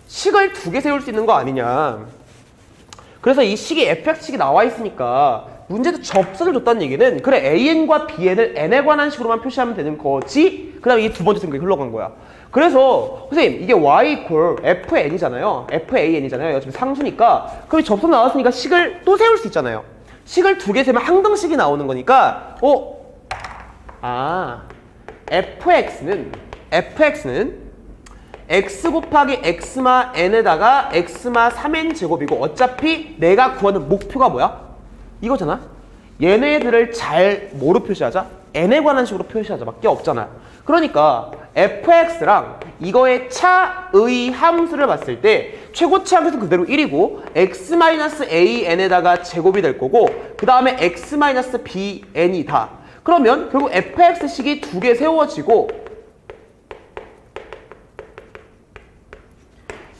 식을 두 개 세울 수 있는 거 아니냐. 그래서 이 식이 fx식이 나와 있으니까 문제도 접선을 줬다는 얘기는 그래 an과 bn을 n에 관한 식으로만 표시하면 되는 거지. 그 다음에 이 두 번째 생각이 흘러간 거야. 그래서 선생님 이게 y equal fn이잖아요. fan이잖아요. 어차피 상수니까 그럼 접선 나왔으니까 식을 또 세울 수 있잖아요. 식을 두 개 세면 항등식이 나오는 거니까 fx는 x 곱하기 x마 n에다가 x마 3n 제곱이고 어차피 내가 구하는 목표가 뭐야? 이거잖아. 얘네들을 잘 뭐로 표시하자? n에 관한 식으로 표시하자 밖에 없잖아. 그러니까 fx랑 이거의 차의 함수를 봤을 때 최고차 함수는 그대로 1이고 x-an에다가 제곱이 될 거고 그 다음에 x-bn이다. 그러면 결국 fx식이 두 개 세워지고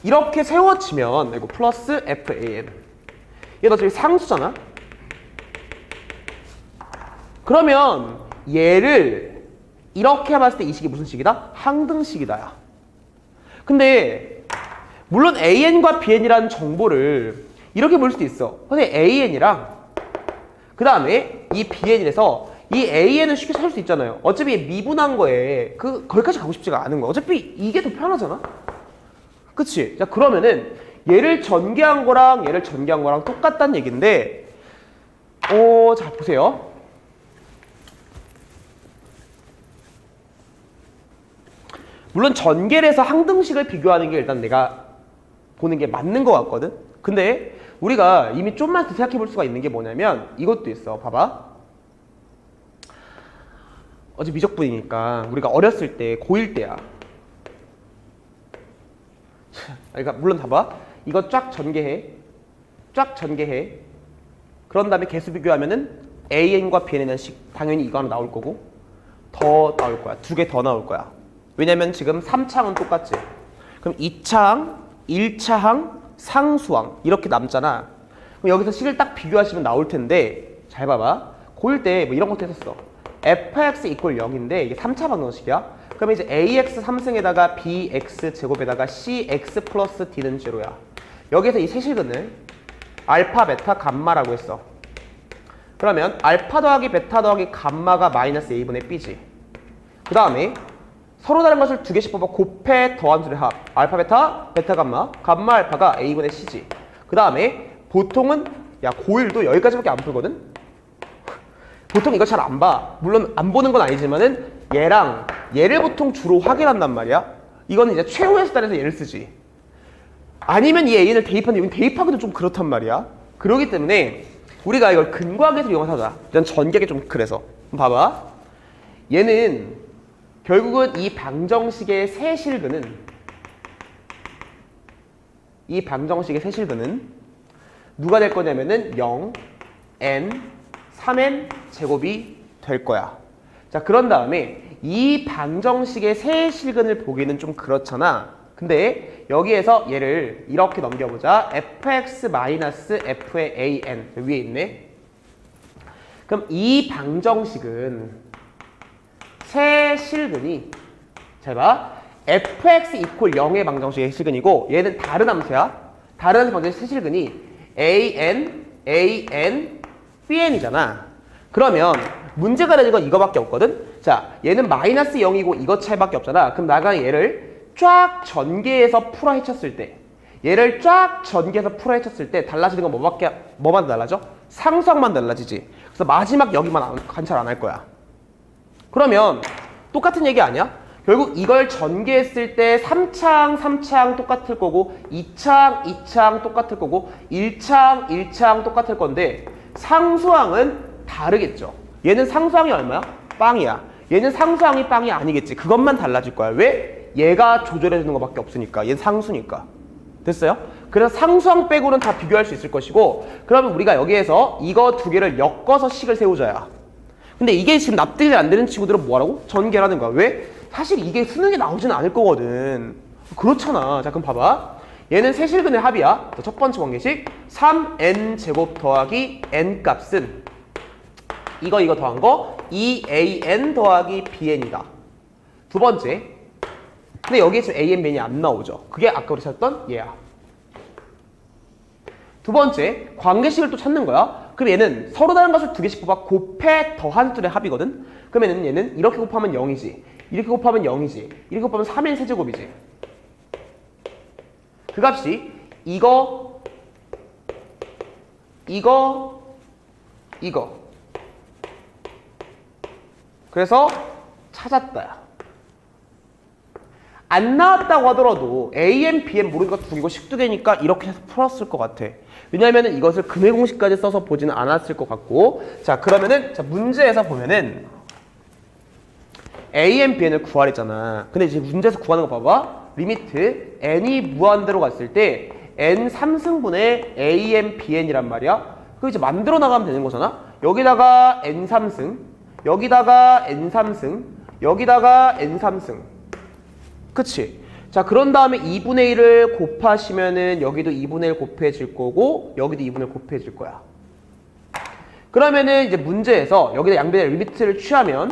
이렇게 세워지면 이거 플러스 fan 얘도 어차피 상수잖아. 그러면 얘를 이렇게 봤을 때 이 식이 무슨 식이다? 항등식이다. 야. 근데 물론 an과 bn이라는 정보를 이렇게 볼 수도 있어. 근데 an이랑 그 다음에 이 bn이라서 이 an은 쉽게 찾을 수 있잖아요. 어차피 미분한 거에 거기까지 가고 싶지가 않은 거야. 어차피 이게 더 편하잖아. 그치? 자, 그러면은 얘를 전개한 거랑 얘를 전개한 거랑 똑같다는 얘기인데 자, 보세요. 물론 전개를 해서 항등식을 비교하는 게 일단 내가 보는 게 맞는 것 같거든? 근데 우리가 이미 좀만 더 생각해 볼 수가 있는 게 뭐냐면 이것도 있어. 봐봐. 어제 미적분이니까 우리가 어렸을 때 고1 때야. 그러니까 물론 봐봐. 이거 쫙 전개해. 그런 다음에 개수 비교하면은 an과 bn의 식 당연히 이거 하나 나올 거고 더 나올 거야. 두 개 더 나올 거야. 왜냐면 지금 3차항은 똑같지. 그럼 2차항, 1차항, 상수항 이렇게 남잖아. 그럼 여기서 식을 딱 비교하시면 나올 텐데 잘 봐봐. 고1 때 뭐 이런 것도 했었어. fx 이퀄 0인데 이게 3차 방정식이야. 그러면 이제 ax 3승에다가 bx 제곱에다가 cx 플러스 d는 제로야. 여기서 이 세실근을 알파, 베타, 감마라고 했어. 그러면 알파 더하기 베타 더하기 감마가 마이너스 a분의 b지. 그 다음에 서로 다른 것을 두 개씩 뽑아 곱해 더한 수의 합. 알파 베타, 베타 감마, 감마 알파가 a분의 c지. 그 다음에 보통은 야 고1도 여기까지밖에 안 풀거든? 보통 이거 잘 안 봐. 물론 안 보는 건 아니지만은 얘랑 얘를 보통 주로 확인한단 말이야. 이거는 이제 최후의 수단에서 얘를 쓰지. 아니면 이 a를 대입하는데 여기 대입하기도 좀 그렇단 말이야. 그러기 때문에 우리가 이걸 근과학에서 이용해서 하자. 일단 전개가 좀 그래서. 봐봐. 얘는 결국은 이 방정식의 세실근은 누가 될 거냐면은 0, n, 3n 제곱이 될 거야. 자, 그런 다음에 이 방정식의 세실근을 보기는 좀 그렇잖아. 근데 여기에서 얘를 이렇게 넘겨보자. fx-f의 an 위에 있네. 그럼 이 방정식은 세실근이 잘 봐. fx 이퀄 0의 방정식의 실근이고 얘는 다른 함수야. 다른 방정식의 세실근이 an, bn이잖아. 그러면 문제가 되는 건 이거밖에 없거든. 자, 얘는 마이너스 0이고 이거 차이밖에 없잖아. 그럼 나가 얘를 쫙 전개해서 풀어 헤쳤을 때 달라지는 건 뭐만 달라져? 상수항만 달라지지. 그래서 마지막 여기만 관찰 안 할 거야. 그러면 똑같은 얘기 아니야? 결국 이걸 전개했을 때 3창 똑같을 거고 2창 똑같을 거고 1창 똑같을 건데 상수항은 다르겠죠. 얘는 상수항이 얼마야? 빵이야. 얘는 상수항이 빵이 아니겠지. 그것만 달라질 거야. 왜? 얘가 조절해주는 것밖에 없으니까. 얘는 상수니까. 됐어요? 그래서 상수항 빼고는 다 비교할 수 있을 것이고 그러면 우리가 여기에서 이거 두 개를 엮어서 식을 세우자야. 근데 이게 지금 납득이 안 되는 친구들은 뭐하라고? 전개라는 거야. 왜? 사실 이게 수능에 나오지는 않을 거거든. 그렇잖아. 자, 그럼 봐봐. 얘는 세실근의 합이야. 첫 번째 관계식 3n 제곱 더하기 n 값은 이거 더한 거 2an 더하기 bn이다. 두 번째. 근데 여기에 지금 an, bn이 안 나오죠. 그게 아까 우리 찾았던 얘야. 두 번째, 관계식을 또 찾는 거야. 그럼 얘는 서로 다른 것을 두 개씩 뽑아 곱해 더한 수의 합이거든. 그러면 얘는 이렇게 곱하면 0이지. 이렇게 곱하면 0이지. 이렇게 곱하면 3n 세제곱이지. 그 값이 이거. 그래서 찾았다야. 안 나왔다고 하더라도 AN, BN 모르는 거 두 개고 식두 개니까 이렇게 해서 풀었을 것 같아. 왜냐하면 이것을 근해 공식까지 써서 보지는 않았을 것 같고. 자, 그러면은 자 문제에서 보면은 AN, BN을 구하랬잖아. 근데 이제 문제에서 구하는 거 봐봐. 리미트 n이 무한대로 갔을 때 n 3승분의 AN, BN이란 말이야. 그거 이제 만들어 나가면 되는 거잖아. 여기다가 n 3승, 여기다가 n 3승, 여기다가 n 3승. 그치? 자, 그런 다음에 2분의 1을 곱하시면은 여기도 2분의 1 곱해질 거고 여기도 2분의 1 곱해질 거야. 그러면은 이제 문제에서 여기다 양변의 리미트를 취하면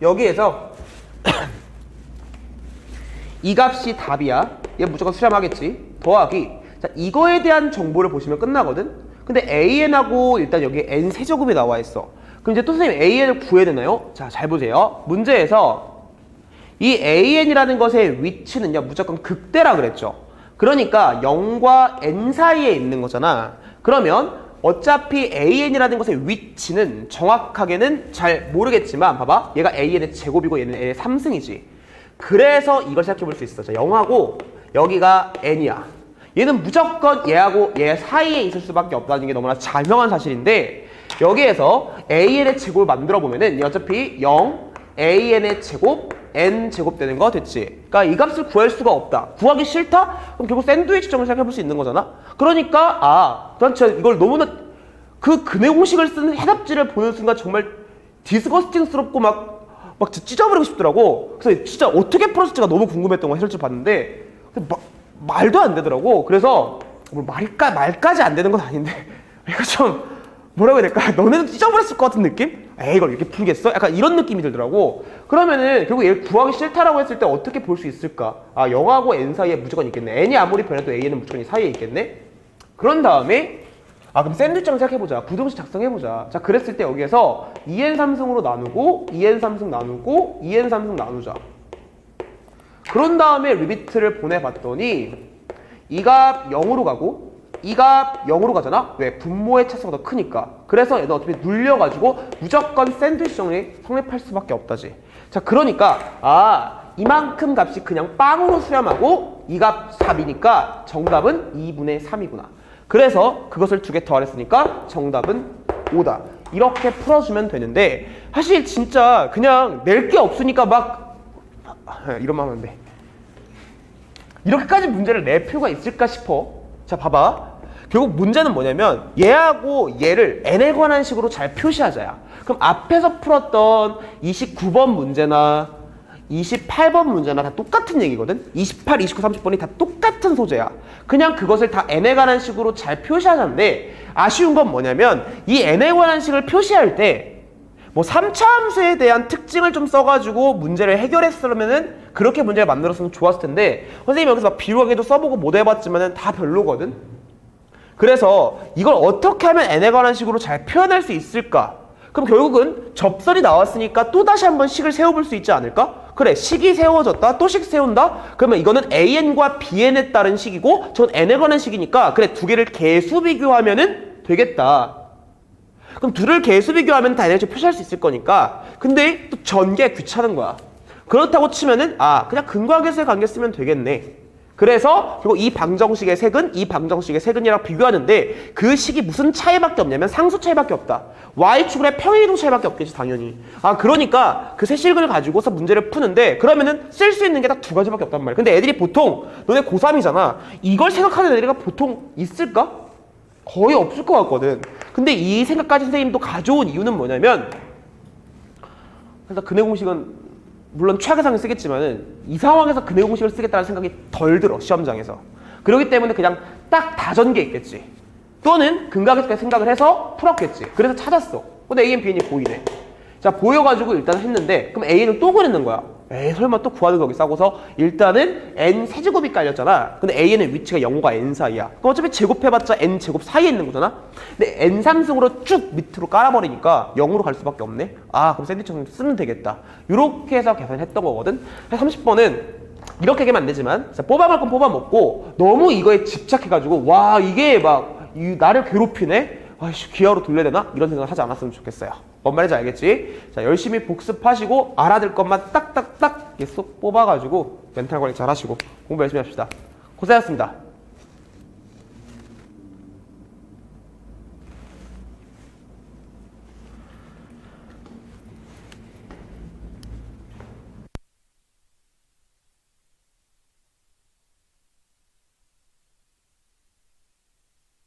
여기에서 이 값이 답이야. 얘 무조건 수렴하겠지. 더하기. 자, 이거에 대한 정보를 보시면 끝나거든. 근데 AN하고 일단 여기 N 세제곱이 나와 있어. 그럼 이제 또 선생님 AN을 구해야 되나요? 자, 잘 보세요. 문제에서 이 AN이라는 것의 위치는요, 무조건 극대라 그랬죠. 그러니까 0과 N 사이에 있는 거잖아. 그러면 어차피 AN이라는 것의 위치는 정확하게는 잘 모르겠지만 봐봐. 얘가 AN의 제곱이고 얘는 N의 3승이지. 그래서 이걸 생각해 볼 수 있어. 자, 0하고 여기가 N이야. 얘는 무조건 얘하고 얘 사이에 있을 수밖에 없다는 게 너무나 자명한 사실인데 여기에서 AN의 제곱을 만들어 보면은 어차피 0, AN의 제곱, N 제곱 되는 거 됐지? 그러니까 이 값을 구할 수가 없다. 구하기 싫다? 그럼 결국 샌드위치점을 생각해 볼 수 있는 거잖아? 그러니까 난 진짜 이걸 너무나 그 근해 공식을 쓰는 해답지를 보는 순간 정말 디스거스팅스럽고 막 막 진짜 찢어버리고 싶더라고. 그래서 진짜 어떻게 풀었을지가 너무 궁금했던 거 해설집 봤는데 말도 안 되더라고. 그래서 뭐 말까지 안 되는 건 아닌데 이거 좀 뭐라고 해야 될까? 너네도 찢어버렸을 것 같은 느낌? 에이 이걸 이렇게 풀겠어? 약간 이런 느낌이 들더라고. 그러면은 결국 얘를 구하기 싫다라고 했을 때 어떻게 볼 수 있을까? 아 0하고 n 사이에 무조건 있겠네. n이 아무리 변해도 a는 무조건 이 사이에 있겠네? 그런 다음에 그럼 샌드위치랑 생각해보자. 부등식 작성해보자. 자 그랬을 때 여기에서 2n 3승으로 나누고 2n 3승 나누고 2n 3승 나누자. 그런 다음에 리미트를 보내봤더니 이 값 0으로 가고 이 값 0으로 가잖아? 왜? 분모의 차수가 더 크니까. 그래서 얘는 어차피 눌려가지고 무조건 샌드위치 정리 성립할 수밖에 없다지. 자 그러니까 이만큼 값이 그냥 빵으로 수렴하고 이 값 4이니까 정답은 2분의 3이구나. 그래서 그것을 두 개 더하랬으니까 정답은 5다. 이렇게 풀어주면 되는데 사실 진짜 그냥 낼 게 없으니까 막 이러면 하면 안 돼. 이렇게까지 문제를 낼 필요가 있을까 싶어. 자 봐봐. 결국 문제는 뭐냐면 얘하고 얘를 n에 관한 식으로 잘 표시하자야. 그럼 앞에서 풀었던 29번 문제나 28번 문제나 다 똑같은 얘기거든. 28, 29, 30번이 다 똑같은 소재야. 그냥 그것을 다 n에 관한 식으로 잘 표시하자는데 아쉬운 건 뭐냐면 이 n에 관한 식을 표시할 때 뭐 3차 함수에 대한 특징을 좀 써가지고 문제를 해결했으면은 그렇게 문제를 만들었으면 좋았을 텐데 선생님이 여기서 막 비유하게도 써보고 못 해봤지만은 다 별로거든. 그래서 이걸 어떻게 하면 n에 관한 식으로 잘 표현할 수 있을까? 그럼 결국은 접선이 나왔으니까 또다시 한번 식을 세워볼 수 있지 않을까? 그래, 식이 세워졌다, 또 식 세운다? 그러면 이거는 an과 bn에 따른 식이고 전 n에 관한 식이니까 그래, 두 개를 개수 비교하면은 되겠다. 그럼 둘을 개수 비교하면 다 n을 표시할 수 있을 거니까 근데 또 전개 귀찮은 거야. 그렇다고 치면은 그냥 근과 계수의 관계 쓰면 되겠네. 그래서 그리고 이 방정식의 색은 이 방정식의 색은이랑 비교하는데 그 식이 무슨 차이밖에 없냐면 상수 차이밖에 없다. y축의 평행이동 차이밖에 없겠지 당연히. 그러니까 그 세 식을 가지고서 문제를 푸는데 그러면은 쓸 수 있는 게 딱 두 가지밖에 없단 말이야. 근데 애들이 보통 너네 고3이잖아. 이걸 생각하는 애들이 보통 있을까? 거의 없을 것 같거든. 근데 이 생각까지 선생님도 가져온 이유는 뭐냐면 일단 근해 공식은 물론 최악의상에 쓰겠지만은 이 상황에서 근해 공식을 쓰겠다는 생각이 덜 들어 시험장에서. 그렇기 때문에 그냥 딱 다전개 있겠지. 또는 근각에서 생각을 해서 풀었겠지. 그래서 찾았어. 근데 AN, BN이 보이네. 자 보여가지고 일단 했는데 그럼 AN을 또 그랬는 거야. 에이 설마 또 구하는 거기 싸고서 일단은 n 세제곱이 깔렸잖아. 근데 AN의 위치가 0과 n 사이야. 그럼 어차피 제곱해봤자 n 제곱 사이에 있는 거잖아. 근데 n 3승으로 쭉 밑으로 깔아버리니까 0으로 갈 수밖에 없네. 그럼 샌드위치 정리 쓰면 되겠다. 이렇게 해서 계산했던 거거든. 30번은 이렇게 하면 안 되지만 자, 뽑아먹을 건 뽑아먹고 너무 이거에 집착해가지고 와 이게 막 나를 괴롭히네? 아이씨 기하로 돌려야 되나? 이런 생각을 하지 않았으면 좋겠어요. 뭔 말인지 알겠지? 자 열심히 복습하시고 알아들 것만 딱딱딱 쏙 뽑아가지고 멘탈 관리 잘 하시고 공부 열심히 합시다. 고생하셨습니다.